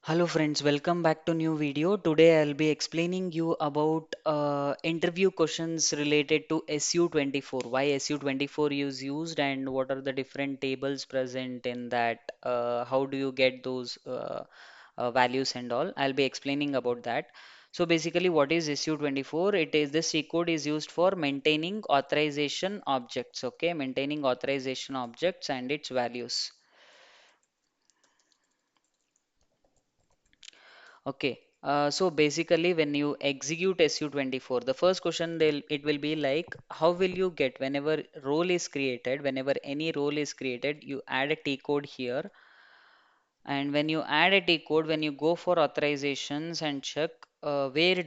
Hello friends, welcome back to new video. Today I'll be explaining you about interview questions related to SU24. Why SU24 is used and what are the different tables present in that. How do you get those values and all. I'll be explaining about that. So basically what is SU24? It is this C code is used for maintaining authorization objects. Okay, maintaining authorization objects and its values. Okay, so basically when you execute SU24, the first question it will be like, how will you get whenever role is created, whenever any role is created, you add a T code here. And when you add a T code, when you go for authorizations and check from where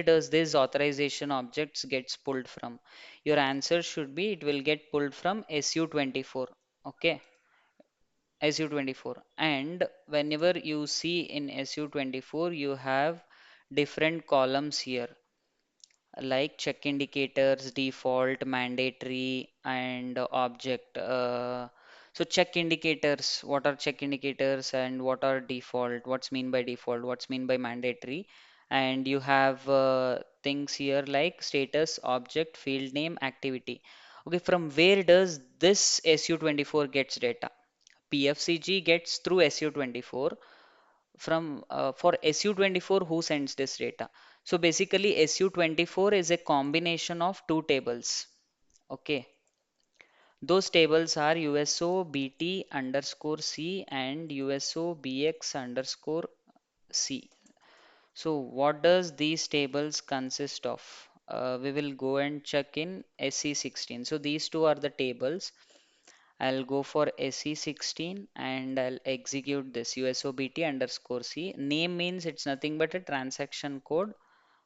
does this authorization objects gets pulled from? Your answer should be it will get pulled from SU24. Okay. SU24, and whenever you see in SU24 you have different columns here like check indicators, default, mandatory, and object. So check indicators, what are check indicators and what are default? What's mean by default? What's mean by mandatory? And you have things here like status, object, field name, activity. Okay, from where does this SU24 gets data? PFCG gets through SU24 from for SU24 who sends this data. So basically SU24 is a combination of two tables. Okay. Those tables are USO BT underscore C and USO BX underscore C. So what does these tables consist of? We will go and check in SE16. So these two are the tables. I'll go for SE16 and I'll execute this USOBT underscore C. Name means it's nothing but a transaction code.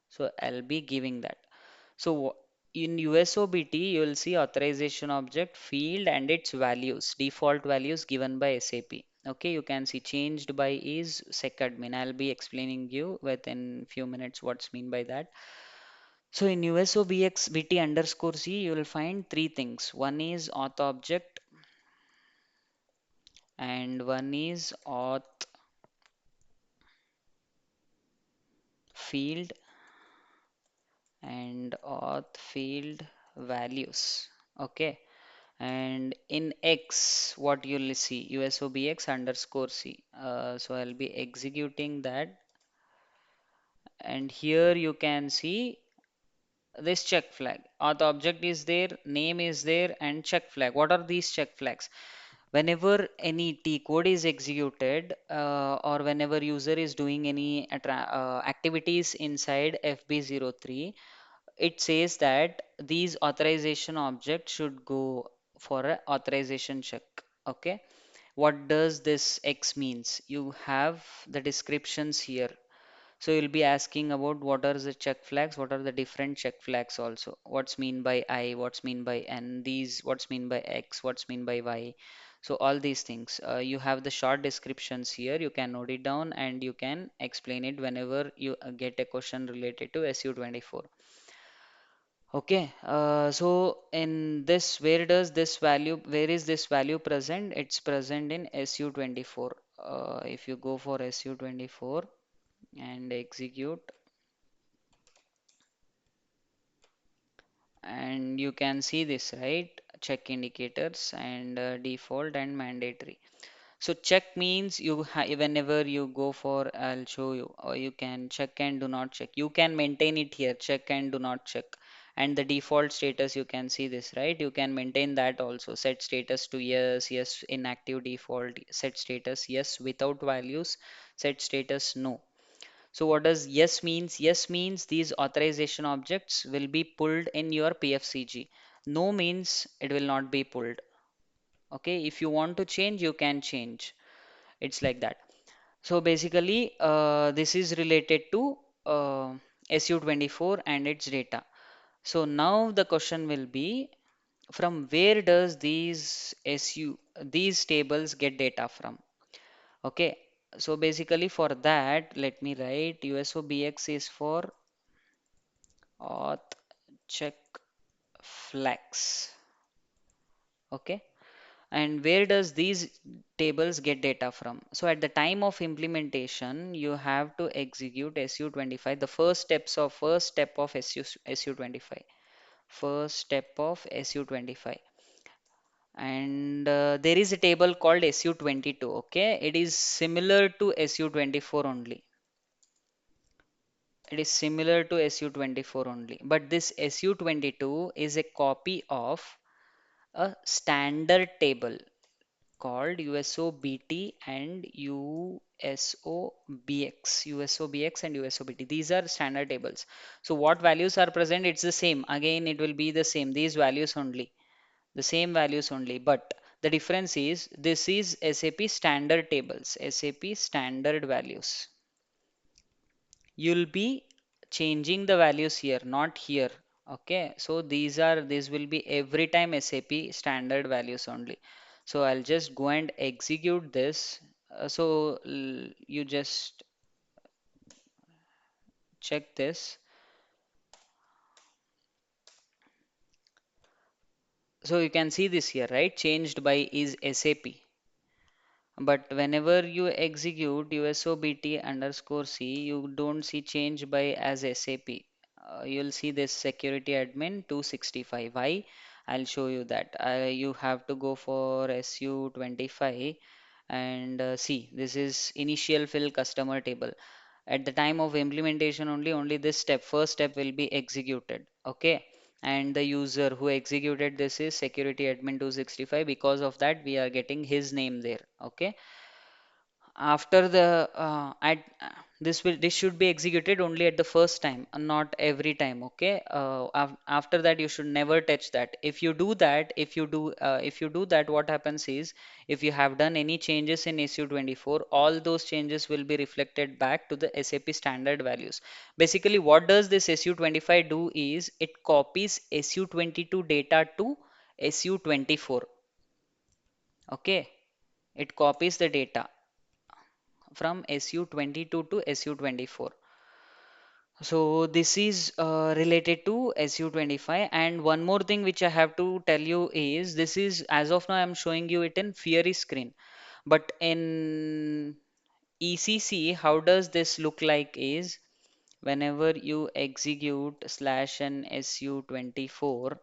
So I'll be giving that. So in USOBT, you will see authorization object field and its values, default values given by SAP. Okay, you can see changed by is secadmin. I'll be explaining you within few minutes what's mean by that. So in USOBXBT underscore C, you will find three things. One is auth object, and one is auth field and auth field values. Okay, and in X what you'll see USOBX underscore C. So I'll be executing that, and here you can see this check flag. Auth object is there, name is there, and check flag. What are these check flags? Whenever any T code is executed or whenever user is doing any activities inside FB03, it says that these authorization objects should go for a authorization check. Okay, what does this X means? You have the descriptions here. So you'll be asking about what are the check flags, what are the different check flags also. What's mean by I, what's mean by N, these, what's mean by X, what's mean by Y. So all these things. You have the short descriptions here. You can note it down and you can explain it whenever you get a question related to SU24. Okay, so in this, where is this value present? It's present in SU24. If you go for SU24 and execute, and you can see this, right? Check indicators and default and mandatory. So check means whenever you go for, I'll show you, or you can check and do not check. You can maintain it here, check and do not check. And the default status, you can see this, right? You can maintain that also. Set status to yes, yes, inactive default, set status yes without values, set status no. So what does yes means? Yes means these authorization objects will be pulled in your PFCG. No means it will not be pulled. Okay, if you want to change, you can change. It's like that. So basically, this is related to SU24 and its data. So now the question will be, from where does these tables get data from? Okay, so basically for that, let me write USOBX is for auth check flags. Okay, And where does these tables get data from? So at the time of implementation, you have to execute SU25, the first step of SU25, first step of SU25. And there is a table called SU22. Okay, it is similar to SU24 only. It is similar to SU24 only, but this SU22 is a copy of a standard table called USOBT and USOBX and USOBT. These are standard tables. So what values are present? It's the same. Again, it will be the same. These values only, the same values only. But the difference is this is SAP standard tables, SAP standard values. You'll be changing the values here, not here. Okay, so these will be every time SAP standard values only. So I'll just go and execute this. You just check this. So you can see this here, right? Changed by is SAP. But whenever you execute USOBT underscore C, you don't see change by as SAP. You'll see this security admin 265. Why? I'll show you that. You have to go for SU25 and see, this is initial fill customer table. At the time of implementation only this step, first step will be executed. Okay. And the user who executed this is security admin 265. Because of that, we are getting his name there. Okay. After the this should be executed only at the first time and not every time. Okay. After that, you should never touch that. If you do that, if you do that, what happens is, if you have done any changes in SU24, all those changes will be reflected back to the SAP standard values. Basically, what does this SU25 do is it copies SU22 data to SU24. Okay. It copies the data from SU22 to SU24. So this is related to SU25. And one more thing which I have to tell you is, this is as of now I'm showing you it in Fiori screen. But in ECC, how does this look like is, whenever you execute slash n SU24,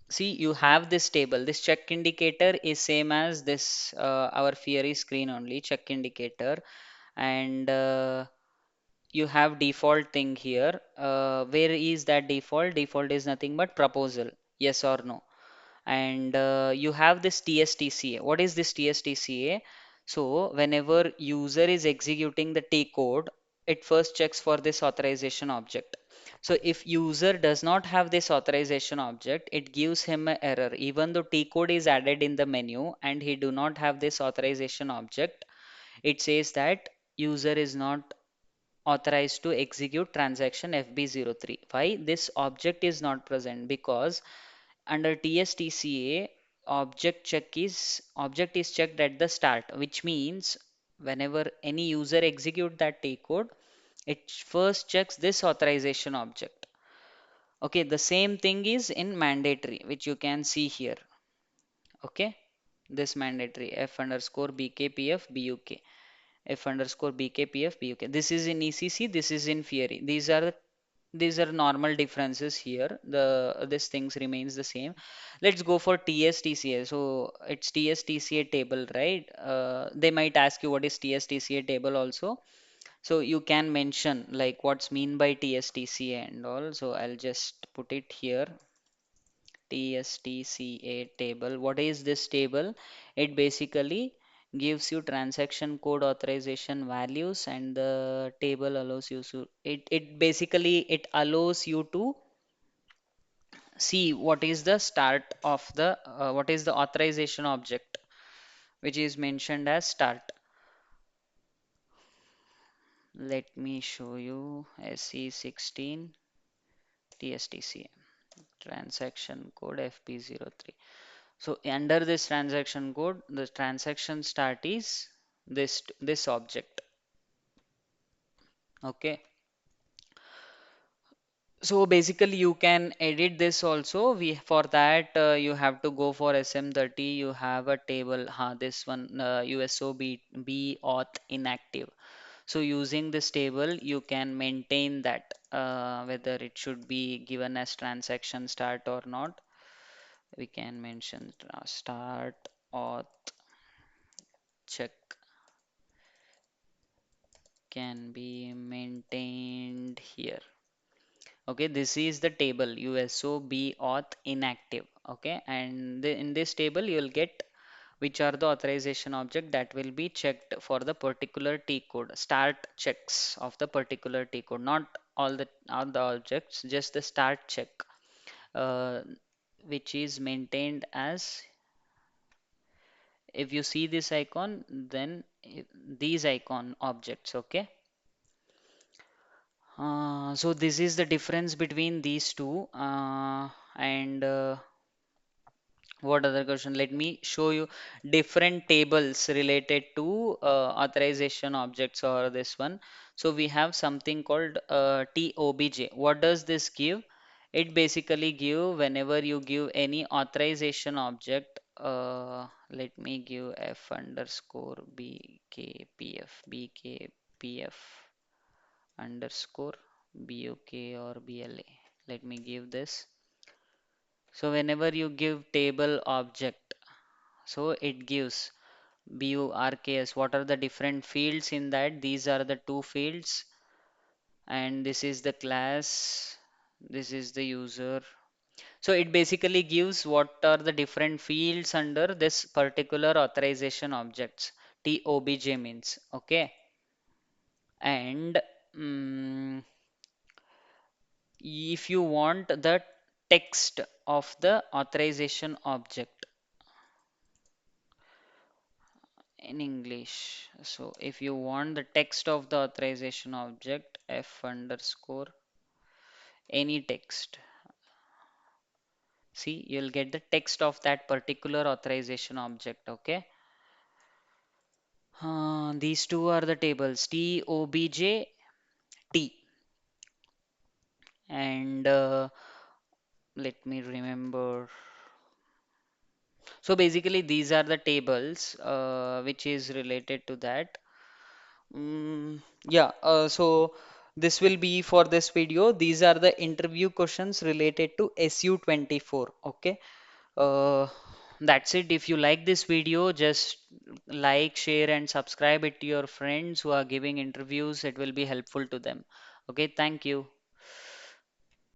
see, you have this table. This check indicator is same as this our Fiori screen only, check indicator. And you have default thing here. Where is that default? Default is nothing but proposal, yes or no. And you have this TSTCA. What is this TSTCA? So whenever user is executing the T code, it first checks for this authorization object. So if user does not have this authorization object, it gives him an error. Even though T code is added in the menu and he do not have this authorization object, it says that user is not authorized to execute transaction FB03. Why this object is not present? Because under TSTCA, object is checked at the start, which means whenever any user execute that T code, it first checks this authorization object. Okay, the same thing is in mandatory, which you can see here. Okay, this mandatory F underscore BKPF BUK. F underscore BKPF BUK. This is in ECC, this is in Fiori. These are normal differences here. The this things remains the same. Let's go for TSTCA. So it's TSTCA table, right? They might ask you what is TSTCA table also. So you can mention like what's mean by TSTCA and all. So I'll just put it here. TSTCA table. What is this table? It basically gives you transaction code authorization values, and the table allows you to it allows you to see what is the start of the what is the authorization object, which is mentioned as start. Let me show you SE16 TSTCA transaction code FP03. So under this transaction code, the transaction start is this object. Okay. So basically, you can edit this also. We for that you have to go for SM30. You have a table. This one USOB auth inactive. So using this table, you can maintain that whether it should be given as transaction start or not. We can mention start auth check can be maintained here. Okay, this is the table USOB auth inactive. Okay, and in this table you will get which are the authorization object that will be checked for the particular T code. Start checks of the particular T code, not all the objects, just the start check, uh, which is maintained as. If you see this icon, then these icon objects. Okay. So this is the difference between these two. And What other question? Let me show you different tables related to authorization objects or this one. So we have something called TOBJ. What does this give? It basically give whenever you give any authorization object. Let me give F underscore BKPF underscore BOK or BLA. Let me give this. So whenever you give table object, so it gives BURKS. What are the different fields in that? These are the two fields, and this is the class, this is the user. So it basically gives what are the different fields under this particular authorization objects. TOBJ means, okay. And mm, if you want the text of the authorization object in English. So if you want the text of the authorization object, F underscore any text. See, you'll get the text of that particular authorization object. Okay. These two are the tables T, O, B, J, T. And let me remember. So basically, these are the tables which is related to that. Yeah, so this will be for this video. These are the interview questions related to SU24. Okay. That's it. If you like this video, just like, share, and subscribe it to your friends who are giving interviews. It will be helpful to them. Okay, thank you.